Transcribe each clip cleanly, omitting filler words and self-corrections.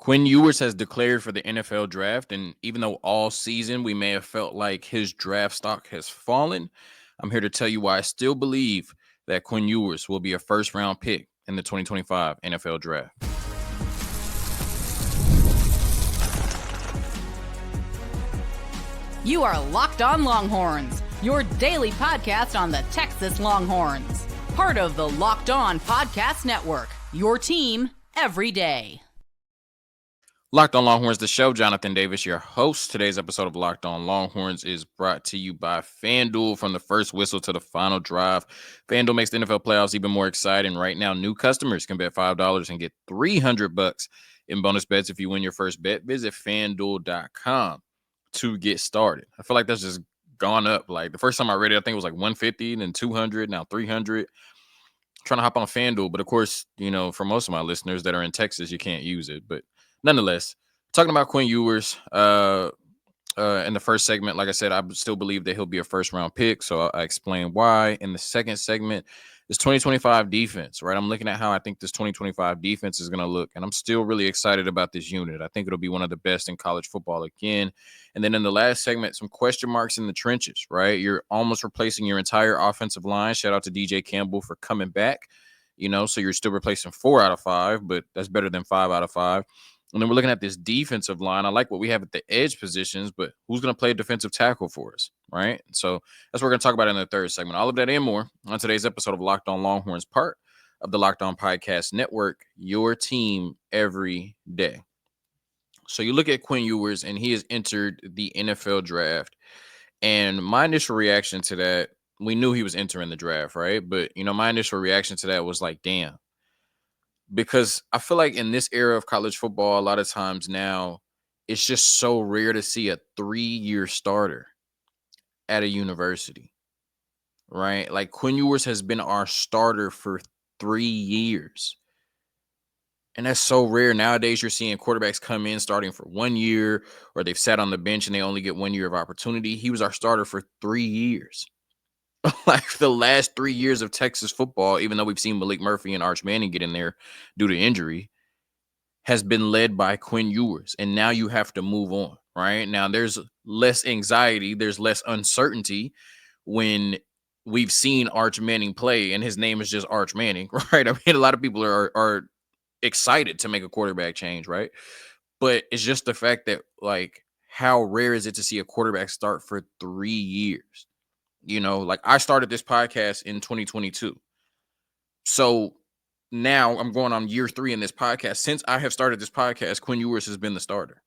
Quinn Ewers has declared for the NFL draft, and even though all season we may have felt like his draft stock has fallen, I'm here to tell you why I still believe that Quinn Ewers will be a first round pick in the 2025 NFL draft. You are Locked On Longhorns, your daily podcast on the Texas Longhorns. Part of the Locked On Podcast Network, your team every day. Locked On Longhorns, the show. Jonathan Davis, your host. Today's episode of Locked On Longhorns is brought to you by FanDuel. From the first whistle to the final drive, FanDuel makes the NFL playoffs even more exciting. Right now, new customers can bet $5 and get $300 in bonus bets if you win your first bet. Visit FanDuel.com to get started. I feel like that's just gone up. Like the first time I read it, I think it was like 150, then 200, now 300. Trying to hop on FanDuel, but of course, for most of my listeners that are in Texas, you can't use it. But nonetheless, talking about Quinn Ewers in the first segment, like I said, I still believe that he'll be a first round pick. So I explain why. In the second segment, this 2025 defense, right? I'm looking at how I think this 2025 defense is going to look, and I'm still really excited about this unit. I think it'll be one of the best in college football again. And then in the last segment, some question marks in the trenches, right? You're almost replacing your entire offensive line. Shout out to DJ Campbell for coming back, so you're still replacing 4 out of 5, but that's better than 5 out of 5. And then we're looking at this defensive line. I like what we have at the edge positions, but who's going to play defensive tackle for us, right? So that's what we're going to talk about in the third segment. All of that and more on today's episode of Locked On Longhorns, part of the Locked On Podcast Network, your team every day. So you look at Quinn Ewers, and he has entered the NFL draft. And my initial reaction to that, we knew he was entering the draft, right? But, my initial reaction to that was like, damn. Because I feel like in this era of college football, a lot of times now, it's just so rare to see a 3-year starter at a university, right? Like Quinn Ewers has been our starter for 3 years. And that's so rare. Nowadays, you're seeing quarterbacks come in starting for 1 year, or they've sat on the bench and they only get 1 year of opportunity. He was our starter for 3 years. Like the last 3 years of Texas football, even though we've seen Malik Murphy and Arch Manning get in there due to injury, has been led by Quinn Ewers. And now you have to move on, right? Now there's less anxiety, there's less uncertainty when we've seen Arch Manning play and his name is just Arch Manning, right? I mean, a lot of people are excited to make a quarterback change, right? But it's just the fact that, like, how rare is it to see a quarterback start for 3 years? Like I started this podcast in 2022. So now I'm going on year 3 in this podcast. Since I have started this podcast, Quinn Ewers has been the starter.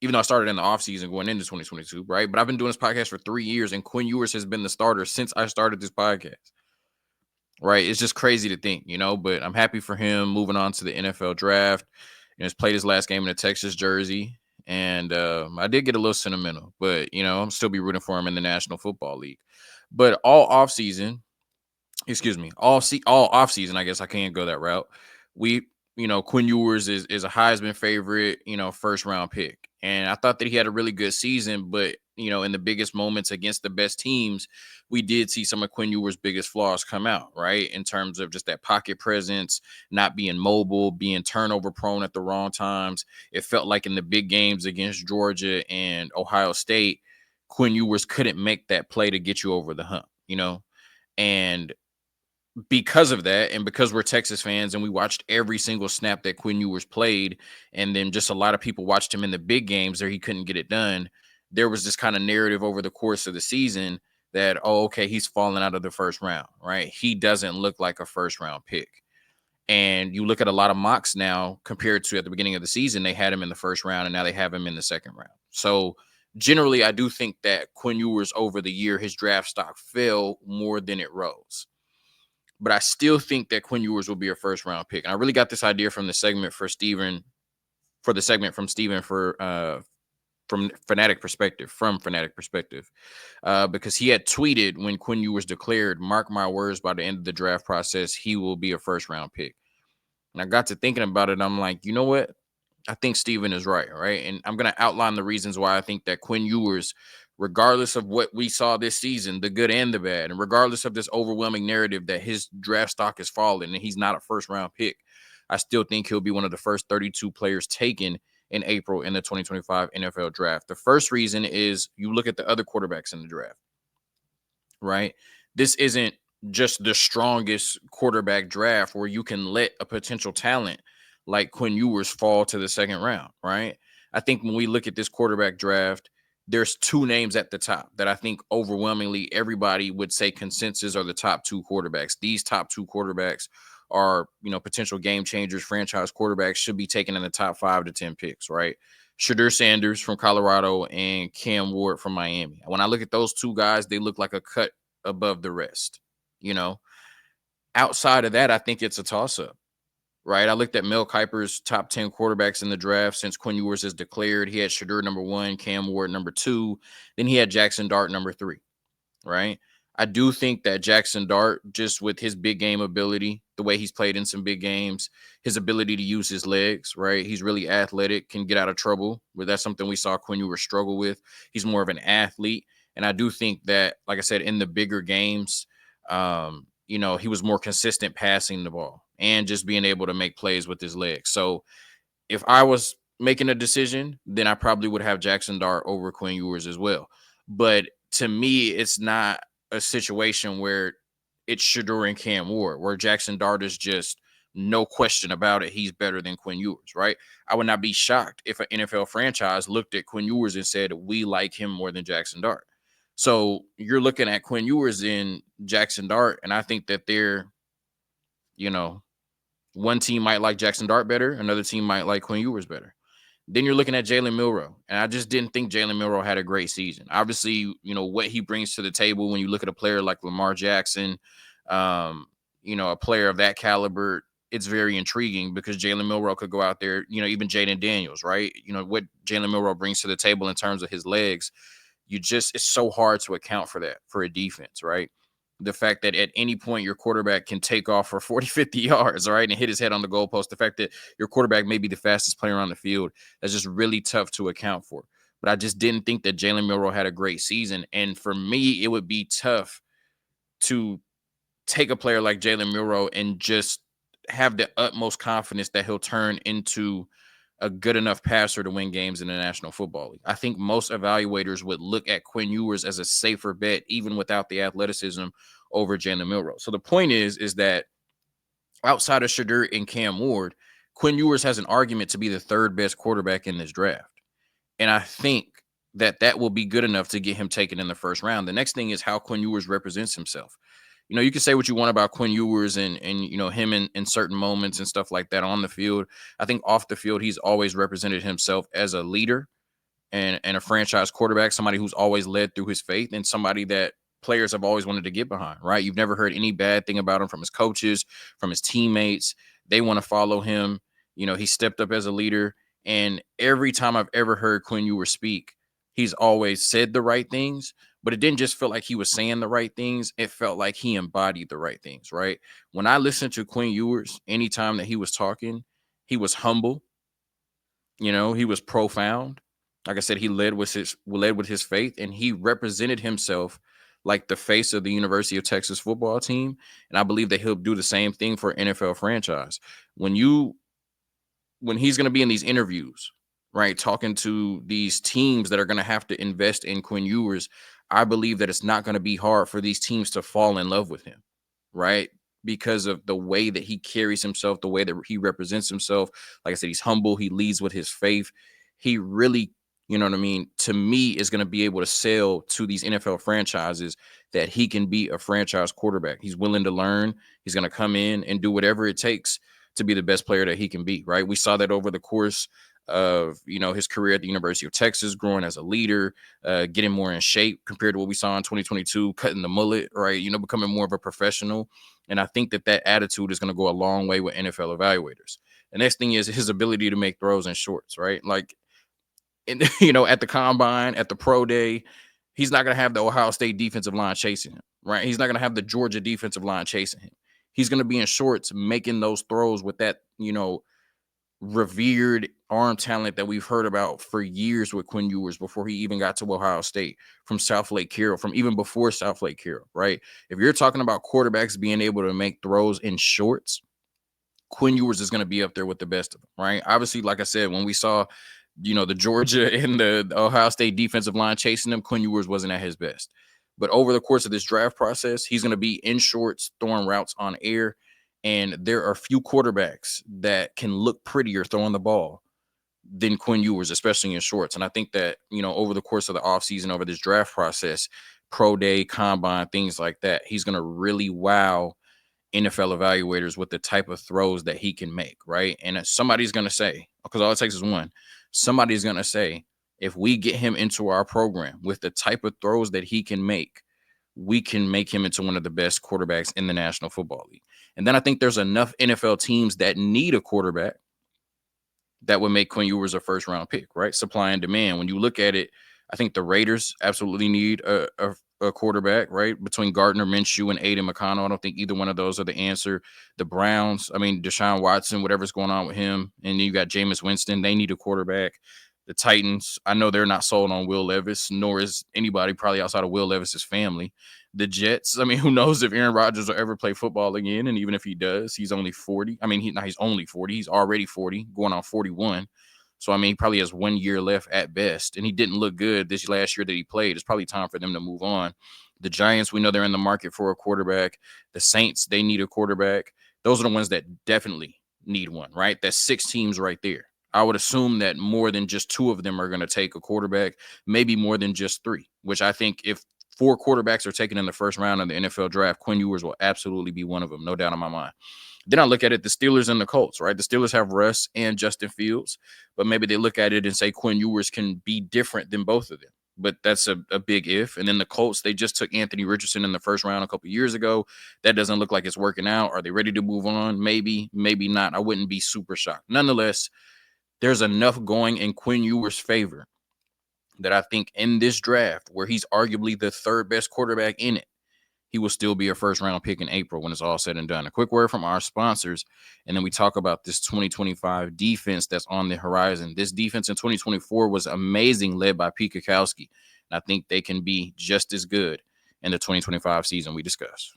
Even though I started in the offseason going into 2022, right? But I've been doing this podcast for 3 years, and Quinn Ewers has been the starter since I started this podcast. Right? It's just crazy to think, but I'm happy for him moving on to the NFL draft. He's played his last game in a Texas jersey. And I did get a little sentimental, but, I'm still be rooting for him in the National Football League. But all offseason, all offseason, I guess I can't go that route. Quinn Ewers is a Heisman favorite, first round pick. And I thought that he had a really good season, but, in the biggest moments against the best teams, we did see some of Quinn Ewers' biggest flaws come out, right? In terms of just that pocket presence, not being mobile, being turnover prone at the wrong times. It felt like in the big games against Georgia and Ohio State, Quinn Ewers couldn't make that play to get you over the hump, and because of that, and because we're Texas fans and we watched every single snap that Quinn Ewers played, and then just a lot of people watched him in the big games there, he couldn't get it done. There was this kind of narrative over the course of the season that, okay, he's falling out of the first round, right? He doesn't look like a first round pick. And you look at a lot of mocks now compared to at the beginning of the season, they had him in the first round and now they have him in the second round. So generally, I do think that Quinn Ewers over the year, his draft stock fell more than it rose. But I still think that Quinn Ewers will be a first round pick. And I really got this idea from the segment from Steven from Fanatic Perspective, because he had tweeted when Quinn Ewers declared, mark my words, by the end of the draft process, he will be a first round pick. And I got to thinking about it. And I'm like, you know what? I think Steven is right. And I'm going to outline the reasons why I think that Quinn Ewers, regardless of what we saw this season, the good and the bad, and regardless of this overwhelming narrative that his draft stock is falling and he's not a first round pick, I still think he'll be one of the first 32 players taken in April in the 2025 NFL draft. The first reason is you look at the other quarterbacks in the draft, right? This isn't just the strongest quarterback draft where you can let a potential talent like Quinn Ewers fall to the second round, right? I think when we look at this quarterback draft, there's two names at the top that I think overwhelmingly everybody would say consensus are the top two quarterbacks. These top two quarterbacks are, potential game changers, franchise quarterbacks, should be taken in the top 5 to 10 picks, right? Shadur Sanders from Colorado and Cam Ward from Miami. When I look at those two guys, they look like a cut above the rest. You know, outside of that, I think it's a toss up, right? I looked at Mel Kiper's top 10 quarterbacks in the draft since Quinn Ewers is declared. He had Shadur number 1, Cam Ward number 2, then he had Jackson Dart number 3, right? I do think that Jackson Dart, just with his big game ability, the way he's played in some big games, his ability to use his legs, right? He's really athletic, can get out of trouble, but that's something we saw Quinn Ewers struggle with. He's more of an athlete. And I do think that, like I said, in the bigger games, he was more consistent passing the ball and just being able to make plays with his legs. So if I was making a decision, then I probably would have Jackson Dart over Quinn Ewers as well. But to me, it's not a situation where it's Shadur and Cam Ward, where Jackson Dart is just no question about it. He's better than Quinn Ewers, right? I would not be shocked if an NFL franchise looked at Quinn Ewers and said, we like him more than Jackson Dart. So you're looking at Quinn Ewers and Jackson Dart, and I think that they're, one team might like Jackson Dart better, another team might like Quinn Ewers better. Then you're looking at Jalen Milroe, and I just didn't think Jalen Milroe had a great season. Obviously, what he brings to the table when you look at a player like Lamar Jackson, a player of that caliber, it's very intriguing because Jalen Milroe could go out there, even Jaden Daniels, right? What Jalen Milroe brings to the table in terms of his legs, it's so hard to account for that for a defense, right? The fact that at any point your quarterback can take off for 40, 50 yards, right, and hit his head on the goalpost. The fact that your quarterback may be the fastest player on the field, that's just really tough to account for. But I just didn't think that Jalen Milroe had a great season. And for me, it would be tough to take a player like Jalen Milroe and just have the utmost confidence that he'll turn into a good enough passer to win games in the National Football League. I think most evaluators would look at Quinn Ewers as a safer bet, even without the athleticism, over Jalen Milroe. So the point is that outside of Shadur and Cam Ward, Quinn Ewers has an argument to be the third best quarterback in this draft. And I think that will be good enough to get him taken in the first round. The next thing is how Quinn Ewers represents himself. You can say what you want about Quinn Ewers and him in certain moments and stuff like that on the field. I think off the field, he's always represented himself as a leader and a franchise quarterback, somebody who's always led through his faith and somebody that players have always wanted to get behind, right? You've never heard any bad thing about him from his coaches, from his teammates. They want to follow him. He stepped up as a leader. And every time I've ever heard Quinn Ewers speak, he's always said the right things, but it didn't just feel like he was saying the right things. It felt like he embodied the right things, right? When I listened to Quinn Ewers, anytime that he was talking, he was humble. He was profound. Like I said, he led with his faith, and he represented himself like the face of the University of Texas football team. And I believe that he'll do the same thing for an NFL franchise. When he's going to be in these interviews, right, talking to these teams that are going to have to invest in Quinn Ewers, I believe that it's not going to be hard for these teams to fall in love with him, right? Because of the way that he carries himself, the way that he represents himself. Like I said, he's humble. He leads with his faith. He really, to me, is going to be able to sell to these NFL franchises that he can be a franchise quarterback. He's willing to learn. He's going to come in and do whatever it takes to be the best player that he can be, right? We saw that over the course of, his career at the University of Texas, growing as a leader, getting more in shape compared to what we saw in 2022, cutting the mullet, right? Becoming more of a professional. And I think that attitude is going to go a long way with NFL evaluators. The next thing is his ability to make throws in shorts, right? Like, at the combine, at the pro day, he's not going to have the Ohio State defensive line chasing him, right? He's not going to have the Georgia defensive line chasing him. He's going to be in shorts making those throws with that, revered arm talent that we've heard about for years with Quinn Ewers before he even got to Ohio State, from South Lake Carroll, from even before South Lake Carroll, right? If you're talking about quarterbacks being able to make throws in shorts, Quinn Ewers is going to be up there with the best of them, right? Obviously, like I said, when we saw, the Georgia and the Ohio State defensive line chasing him, Quinn Ewers wasn't at his best. But over the course of this draft process, he's going to be in shorts, throwing routes on air. And there are few quarterbacks that can look prettier throwing the ball than Quinn Ewers, especially in shorts. And I think that, over the course of the offseason, over this draft process, pro day, combine, things like that, he's going to really wow NFL evaluators with the type of throws that he can make, right? And somebody's going to say, because all it takes is one, somebody's going to say, if we get him into our program with the type of throws that he can make, we can make him into one of the best quarterbacks in the National Football League. And then I think there's enough NFL teams that need a quarterback that would make Quinn Ewers a first round pick, right? Supply and demand. When you look at it, I think the Raiders absolutely need a quarterback, right? Between Gardner Minshew and Aiden McConnell. I don't think either one of those are the answer. The Browns, Deshaun Watson, whatever's going on with him. And then you got Jameis Winston. They need a quarterback. The Titans, I know they're not sold on Will Levis, nor is anybody probably outside of Will Levis's family. The Jets, who knows if Aaron Rodgers will ever play football again? And even if he does, he's only 40. He's only 40. He's already 40, going on 41. So, he probably has 1 year left at best. And he didn't look good this last year that he played. It's probably time for them to move on. The Giants, we know they're in the market for a quarterback. The Saints, they need a quarterback. Those are the ones that definitely need one, right? That's 6 teams right there. I would assume that more than just 2 of them are going to take a quarterback, maybe more than just 3, which I think if 4 quarterbacks are taken in the first round of the NFL draft, Quinn Ewers will absolutely be one of them, no doubt in my mind. Then I look at it, the Steelers and the Colts, right? The Steelers have Russ and Justin Fields, but maybe they look at it and say Quinn Ewers can be different than both of them. But that's a big if. And then the Colts, they just took Anthony Richardson in the first round a couple years ago. That doesn't look like it's working out. Are they ready to move on? Maybe, maybe not. I wouldn't be super shocked. Nonetheless, there's enough going in Quinn Ewers' favor that I think in this draft, where he's arguably the 3rd best quarterback in it, he will still be a first round pick in April when it's all said and done. A quick word from our sponsors, and then we talk about this 2025 defense that's on the horizon. This defense in 2024 was amazing, led by Pete Kwiatkowski, and I think they can be just as good in the 2025 season we discuss.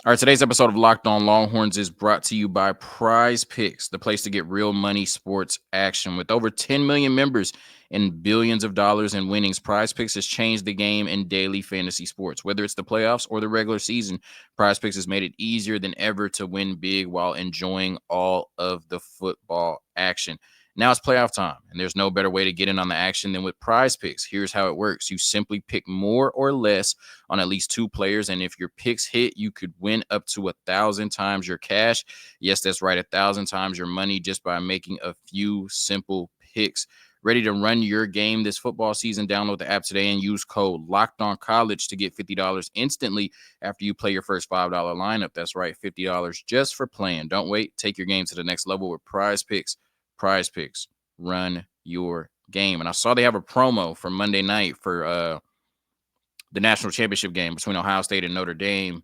All right, today's episode of Locked On Longhorns is brought to you by Prizepicks, the place to get real money sports action. With over 10 million members and billions of dollars in winnings, Prizepicks has changed the game in daily fantasy sports. Whether it's the playoffs or the regular season, Prizepicks has made it easier than ever to win big while enjoying all of the football action. Now it's playoff time, and there's no better way to get in on the action than with Prizepicks. Here's how it works. You simply pick more or less on at least 2 players, and if your picks hit, you could win up to 1,000 times your cash. Yes, that's right, 1,000 times your money just by making a few simple picks. Ready to run your game this football season? Download the app today and use code LOCKEDONCollege to get $50 instantly after you play your first $5 lineup. That's right, $50 just for playing. Don't wait. Take your game to the next level with Prizepicks. Prizepicks, run your game. And I saw they have a promo for Monday night for the national championship game between Ohio State and Notre Dame.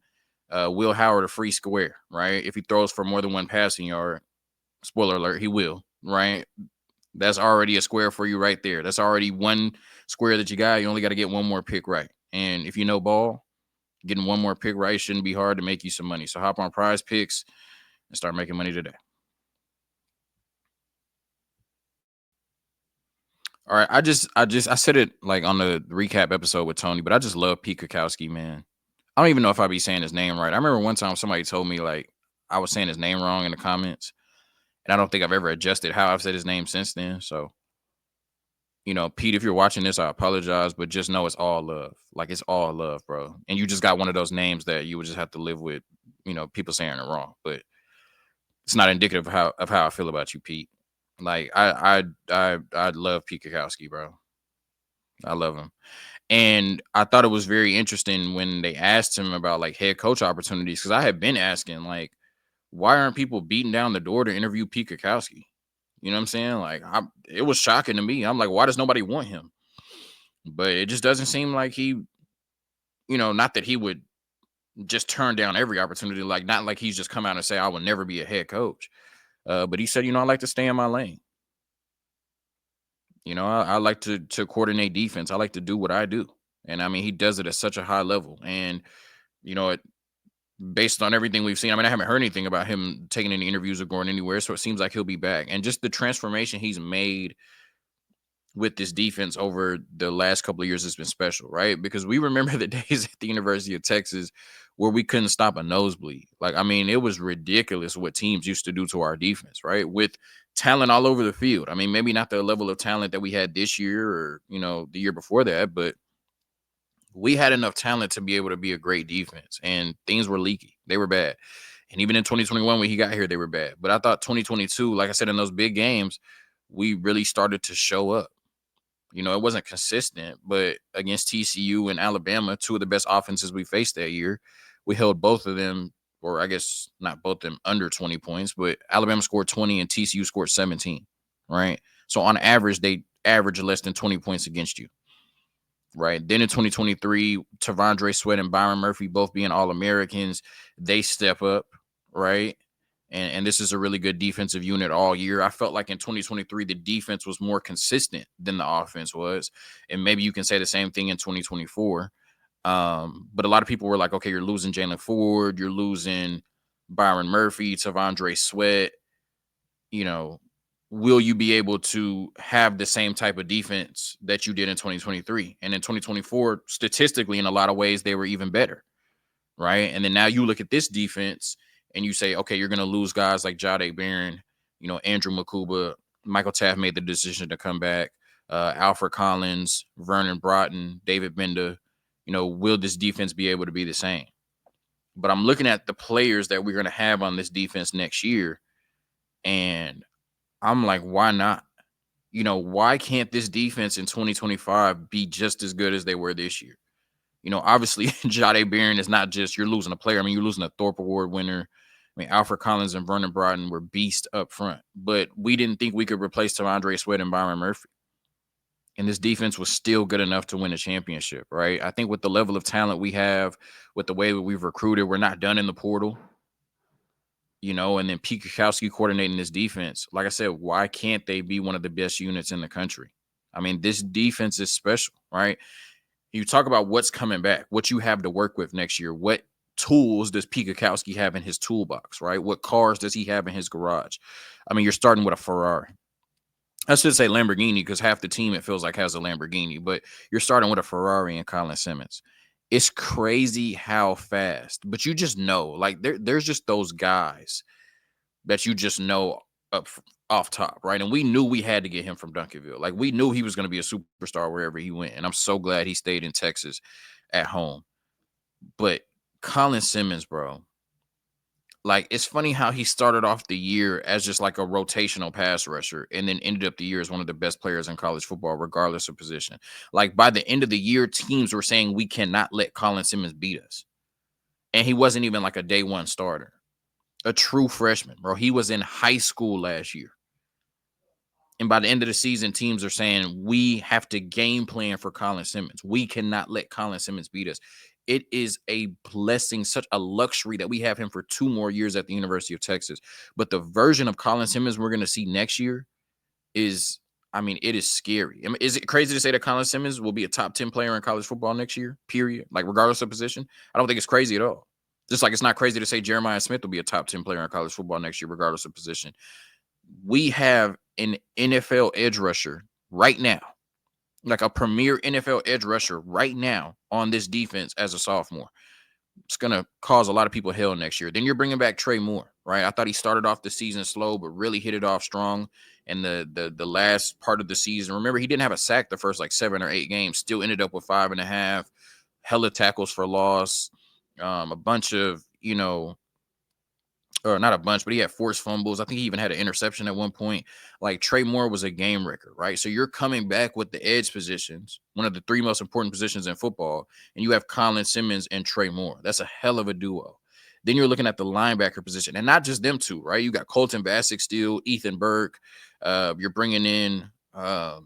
Will Howard a free square, right? If he throws for more than 1 passing yard, spoiler alert, he will, right? That's already a square for you right there. That's already 1 square that you got. You only got to get 1 more pick right. And if you know ball, getting 1 more pick right shouldn't be hard to make you some money. So hop on Prizepicks and start making money today. All right, I said it like on the recap episode with Tony, but I just love Pete Kwiatkowski, man. I don't even know if I be saying his name right. I remember one time somebody told me like I was saying his name wrong in the comments, and I don't think I've ever adjusted how I've said his name since then. So, Pete, if you're watching this, I apologize, but just know it's all love. Like it's all love, bro. And you just got one of those names that you would just have to live with, people saying it wrong, but it's not indicative of how I feel about you, Pete. Like I love Pete Kwiatkowski, bro. I love him. And I thought it was very interesting when they asked him about like head coach opportunities, because I had been asking like, why aren't people beating down the door to interview Pete Kwiatkowski? You know what I'm saying? Like it was shocking to me. I'm like, why does nobody want him? But it just doesn't seem like he, not that he would just turn down every opportunity. Like not like he's just come out and say, I will never be a head coach. But he said, I like to stay in my lane. I like to coordinate defense. I like to do what I do. And he does it at such a high level. And, you know, based on everything we've seen. I mean, I haven't heard anything about him taking any interviews or going anywhere, so it seems like he'll be back. And just the transformation he's made with this defense over the last couple of years has been special, right? Because we remember the days at the University of Texas where we couldn't stop a nosebleed. Like, I mean, it was ridiculous what teams used to do to our defense, right? With talent all over the field. I mean, maybe not the level of talent that we had this year or, the year before that, but we had enough talent to be able to be a great defense, and things were leaky. They were bad. And even in 2021, when he got here, they were bad. But I thought 2022, like I said, in those big games, we really started to show up. It wasn't consistent, but against TCU and Alabama, two of the best offenses we faced that year, we held both of them, or I guess not both of them, under 20 points, but Alabama scored 20 and TCU scored 17, right? So on average, they average less than 20 points against you, right? Then in 2023, Tavondre Sweat and Byron Murphy both being All-Americans, they step up, right? And this is a really good defensive unit all year. I felt like in 2023, the defense was more consistent than the offense was. And maybe you can say the same thing in 2024. But a lot of people were like, okay, you're losing Jalen Ford, you're losing Byron Murphy, Tavondre Sweat. Will you be able to have the same type of defense that you did in 2023? And in 2024, statistically, in a lot of ways, they were even better, right? And then now you look at this defense and you say, okay, you're going to lose guys like Jahdae Barron, Andrew Makuba, Michael Taft made the decision to come back, Alfred Collins, Vernon Broughton, David Benda. Will this defense be able to be the same? But I'm looking at the players that we're going to have on this defense next year, and I'm like, why not? Why can't this defense in 2025 be just as good as they were this year? Obviously, Jahdae Barron is not just you're losing a player. I mean, you're losing a Thorpe Award winner. I mean, Alfred Collins and Vernon Broughton were beasts up front, but we didn't think we could replace Tavondre Sweat and Byron Murphy. And this defense was still good enough to win a championship, right? I think with the level of talent we have, with the way that we've recruited, we're not done in the portal. And then Pete Kwiatkowski coordinating this defense. Like I said, why can't they be one of the best units in the country? I mean, this defense is special, right? You talk about what's coming back, what you have to work with next year. What tools does Pete Kwiatkowski have in his toolbox, right? What cars does he have in his garage? I mean, you're starting with a Ferrari. I should say Lamborghini because half the team, it feels like, has a Lamborghini. But you're starting with a Ferrari and Colin Simmons. It's crazy how fast. But you just know, like, there's just those guys that you just know off top, right? And we knew we had to get him from Duncanville. Like, we knew he was going to be a superstar wherever he went. And I'm so glad he stayed in Texas at home. But Colin Simmons, bro, like, it's funny how he started off the year as just like a rotational pass rusher and then ended up the year as one of the best players in college football, regardless of position. Like, by the end of the year, teams were saying we cannot let Colin Simmons beat us. And he wasn't even like a day one starter. A true freshman, bro. He was in high school last year. And by the end of the season, teams are saying we have to game plan for Colin Simmons. We cannot let Colin Simmons beat us. It is a blessing, such a luxury that we have him for 2 more years at the University of Texas. But the version of Colin Simmons we're going to see next year is, I mean, it is scary. I mean, is it crazy to say that Colin Simmons will be a top 10 player in college football next year, period? Like, regardless of position? I don't think it's crazy at all. Just like it's not crazy to say Jeremiah Smith will be a top 10 player in college football next year, regardless of position. We have an NFL edge rusher right now, like a premier NFL edge rusher right now on this defense as a sophomore. It's going to cause a lot of people hell next year. Then you're bringing back Trey Moore, right? I thought he started off the season slow, but really hit it off strong. And the last part of the season, remember, he didn't have a sack the first like 7 or 8 games, still ended up with 5.5, hella tackles for loss, a bunch of, or not a bunch, but he had forced fumbles. I think he even had an interception at one point. Like, Trey Moore was a game wrecker, right? So you're coming back with the edge positions, one of the 3 most important positions in football, and you have Colin Simmons and Trey Moore. That's a hell of a duo. Then you're looking at the linebacker position, and not just them two, right? You got Colton Bassick still, Ethan Burke. You're bringing in the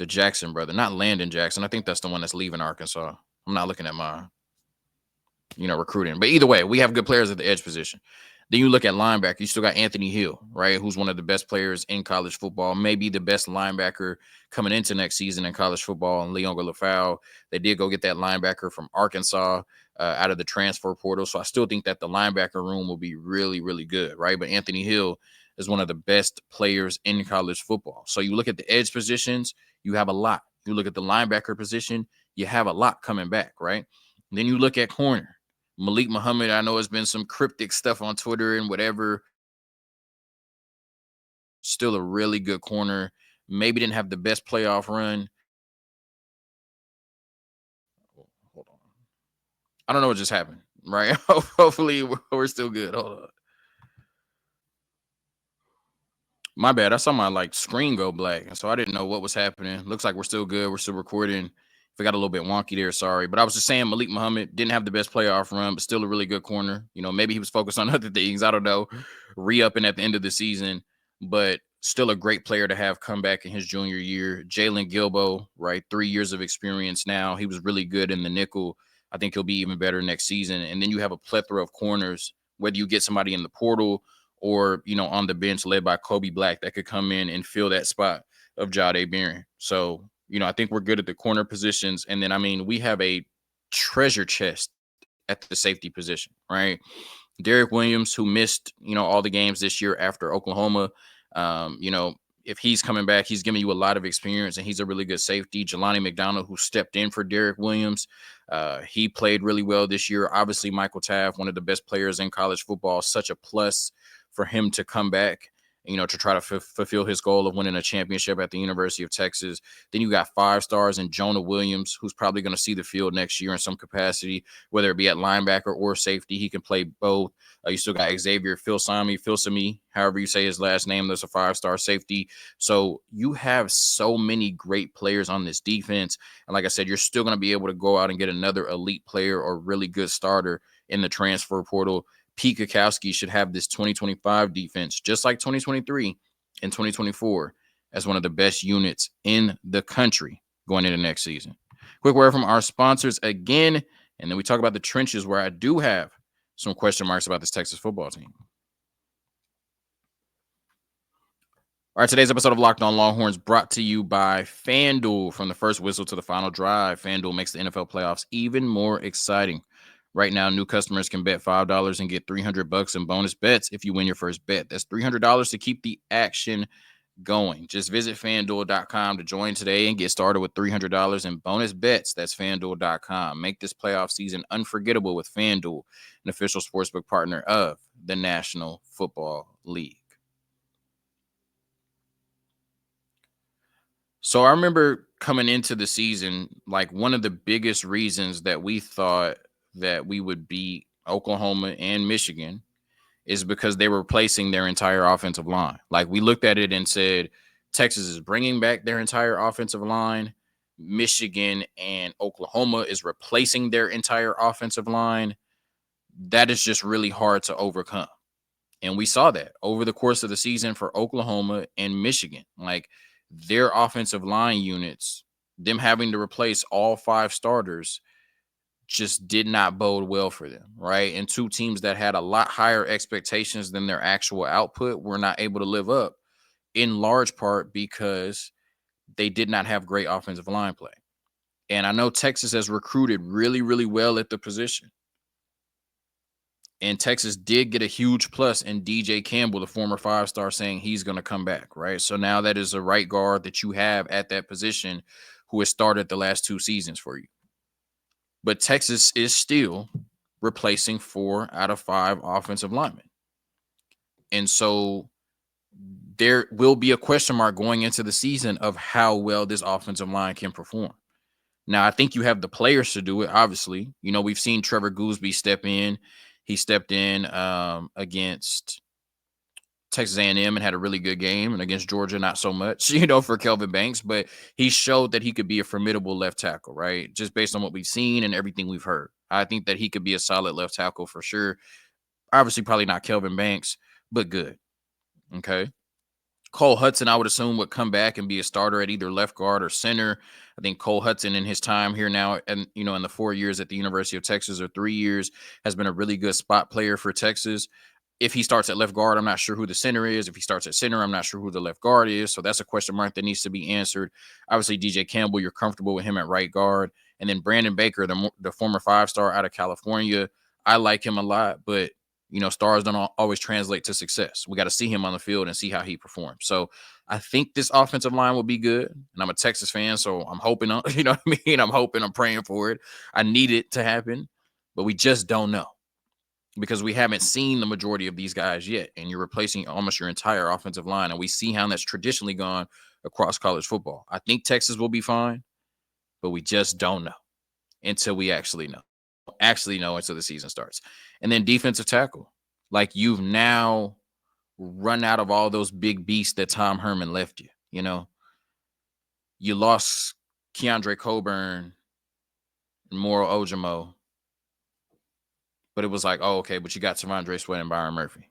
Jackson brother, not Landon Jackson. I think that's the one that's leaving Arkansas. I'm not looking at my recruiting. But either way, we have good players at the edge position. Then you look at linebacker, you still got Anthony Hill, right? Who's one of the best players in college football, maybe the best linebacker coming into next season in college football. And Leon Lafau, they did go get that linebacker from Arkansas out of the transfer portal. So I still think that the linebacker room will be really, really good, right? But Anthony Hill is one of the best players in college football. So you look at the edge positions, you have a lot. You look at the linebacker position, you have a lot coming back, right? And then you look at corner. Malik Muhammad, I know it's been some cryptic stuff on Twitter and whatever. Still a really good corner. Maybe didn't have the best playoff run. Hold on. I don't know what just happened, right? Hopefully we're still good. Hold on. My bad. I saw my screen go black, so I didn't know what was happening. Looks like we're still good. We're still recording. If it got a little bit wonky there, sorry. But I was just saying Malik Muhammad didn't have the best playoff run, but still a really good corner. Maybe he was focused on other things. I don't know. Re-upping at the end of the season, but still a great player to have come back in his junior year. Jalen Gilbo, right? 3 years of experience now. He was really good in the nickel. I think he'll be even better next season. And then you have a plethora of corners, whether you get somebody in the portal or, on the bench led by Kobe Black that could come in and fill that spot of Jahdae Barron. So, I think we're good at the corner positions. And then, we have a treasure chest at the safety position, right? Derek Williams, who missed, all the games this year after Oklahoma. If he's coming back, he's giving you a lot of experience and he's a really good safety. Jelani McDonald, who stepped in for Derek Williams, he played really well this year. Obviously, Michael Taft, one of the best players in college football, such a plus for him to come back, to try to fulfill his goal of winning a championship at the University of Texas. Then you got 5 stars in Jonah Williams, who's probably going to see the field next year in some capacity, whether it be at linebacker or safety. He can play both. You still got Xavier Filsami, however you say his last name. There's a 5-star safety. So you have so many great players on this defense. And like I said, you're still going to be able to go out and get another elite player or really good starter in the transfer portal. Pete Kukowski should have this 2025 defense, just like 2023 and 2024, as one of the best units in the country going into next season. Quick word from our sponsors again, and then we talk about the trenches where I do have some question marks about this Texas football team. All right, today's episode of Locked On Longhorns brought to you by FanDuel. From the first whistle to the final drive, FanDuel makes the NFL playoffs even more exciting. Right now, new customers can bet $5 and get $300 in bonus bets if you win your first bet. That's $300 to keep the action going. Just visit FanDuel.com to join today and get started with $300 in bonus bets. That's FanDuel.com. Make this playoff season unforgettable with FanDuel, an official sportsbook partner of the National Football League. So I remember coming into the season, one of the biggest reasons that we thought that we would beat Oklahoma and Michigan is because they were replacing their entire offensive line. We looked at it and said, Texas is bringing back their entire offensive line. Michigan and Oklahoma is replacing their entire offensive line. That is just really hard to overcome. And we saw that over the course of the season for Oklahoma and Michigan. Their offensive line units, them having to replace all 5 starters, just did not bode well for them, right? And 2 teams that had a lot higher expectations than their actual output were not able to live up, in large part because they did not have great offensive line play. And I know Texas has recruited really, really well at the position. And Texas did get a huge plus in DJ Campbell, the former 5-star, saying he's going to come back, right? So now that is a right guard that you have at that position who has started the last 2 seasons for you. But Texas is still replacing 4 out of 5 offensive linemen. And so there will be a question mark going into the season of how well this offensive line can perform. Now, I think you have the players to do it, obviously. We've seen Trevor Gooseby step in. He stepped in against Texas A&M and had a really good game, and against Georgia, not so much, for Kelvin Banks. But he showed that he could be a formidable left tackle, right? Just based on what we've seen and everything we've heard. I think that he could be a solid left tackle for sure. Obviously, probably not Kelvin Banks, but good. Okay. Cole Hudson, I would assume, would come back and be a starter at either left guard or center. I think Cole Hudson in his time here now, and in the 4 years at the University of Texas, or 3 years, has been a really good spot player for Texas. If he starts at left guard, I'm not sure who the center is. If he starts at center, I'm not sure who the left guard is. So that's a question mark that needs to be answered. Obviously, DJ Campbell, you're comfortable with him at right guard. And then Brandon Baker, the former 5-star out of California, I like him a lot, but stars don't always translate to success. We got to see him on the field and see how he performs. So I think this offensive line will be good. And I'm a Texas fan, so I'm hoping, you know what I mean? I'm praying for it. I need it to happen, but we just don't know because we haven't seen the majority of these guys yet. And you're replacing almost your entire offensive line. And we see how that's traditionally gone across college football. I think Texas will be fine, but we just don't know until we actually know. Until the season starts. And then defensive tackle. Like, you've now run out of all those big beasts that Tom Herman left you. You lost Keandre Coburn and Moro Ojimo, but it was like, oh, okay, but you got Tavondre Sweat and Byron Murphy.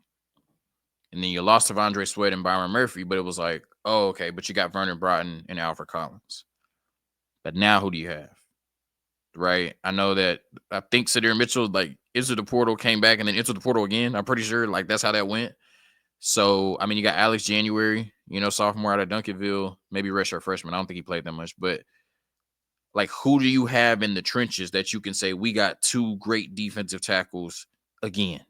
And then you lost Tavondre Sweat and Byron Murphy, but it was like, oh, okay, but you got Vernon Broughton and Alfred Collins. But now who do you have? Right? I know that I think Sadir Mitchell, like, entered the portal, came back, and then entered the portal again. I'm pretty sure, like, that's how that went. So, I mean, you got Alex January, sophomore out of Duncanville, maybe redshirt freshman. I don't think he played that much, but like, who do you have in the trenches that you can say we got two great defensive tackles again?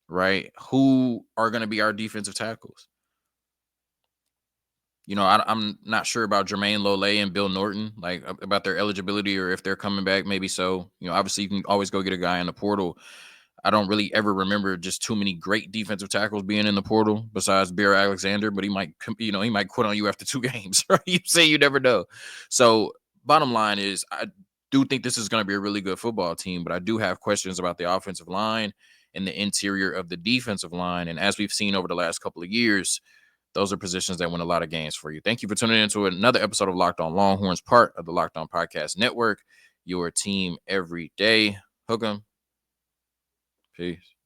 Right? Who are going to be our defensive tackles? I'm not sure about Jermaine Lole and Bill Norton, like, about their eligibility or if they're coming back. Maybe so. Obviously, you can always go get a guy in the portal. I don't really ever remember just too many great defensive tackles being in the portal besides Bear Alexander, but he might quit on you after 2 games. Right? You say you never know. So bottom line is, I do think this is going to be a really good football team, but I do have questions about the offensive line and the interior of the defensive line. And as we've seen over the last couple of years, those are positions that win a lot of games for you. Thank you for tuning in to another episode of Locked On Longhorns, part of the Locked On Podcast Network, your team every day. Hook 'em. Peace.